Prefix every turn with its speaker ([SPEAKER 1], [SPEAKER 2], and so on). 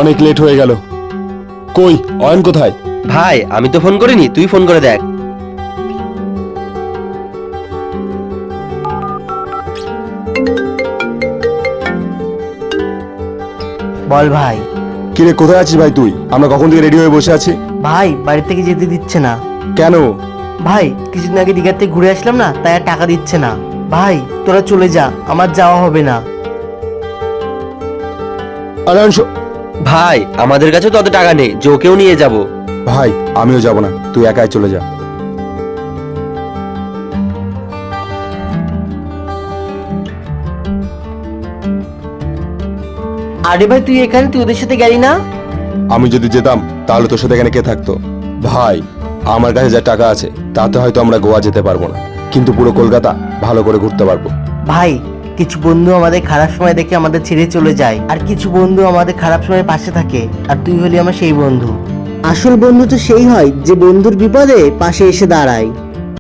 [SPEAKER 1] অনেক লেট হয়ে গেল। কই অয়ন কোথায়?
[SPEAKER 2] ভাই আমি তো ফোন করিনি, তুই ফোন করে দেখ।
[SPEAKER 3] বল ভাই।
[SPEAKER 1] কিরে কোথায় আছিস ভাই তুই? আমরা কখন থেকে রেডি হয়ে বসে আছি।
[SPEAKER 3] ভাই বাড়ি থেকে যেতে দিচ্ছে না।
[SPEAKER 1] কেন?
[SPEAKER 3] ভাই কিছুদিন আগে দীঘার থেকে ঘুরে আসলাম না, তাই আর টাকা দিচ্ছে না। ভাই তোরা চলে যা, আমার যাওয়া হবে না।
[SPEAKER 1] আরে অয়ন
[SPEAKER 2] ভাই আমাদের কাছে তো অত টাকা নেই যে ওকেও নিয়ে যাব।
[SPEAKER 1] ভাই আমিও যাব না, তুই একাই চলে যা।
[SPEAKER 3] আরে ভাই তুই এখানে, তুই ওদের সাথে গেলি না?
[SPEAKER 1] আমি যদি যেতাম তাহলে তোর সাথে এখানে কে থাকতো? ভাই আমার কাছে যা টাকা আছে তাতে হয়তো আমরা গোয়া যেতে পারবো না, কিন্তু পুরো কলকাতা ভালো করে ঘুরতে পারবো।
[SPEAKER 3] ভাই কিছু বন্ধু আমাদের খারাপ সময় দেখে আমাদের ছেড়ে চলে যায়, আর কিছু বন্ধু আমাদের খারাপ সময় পাশে থাকে, আর তুই হলি আমার সেই বন্ধু।
[SPEAKER 4] আসল বন্ধু তো সেই হয় যে বন্ধুর বিপদে পাশে এসে দাঁড়ায়।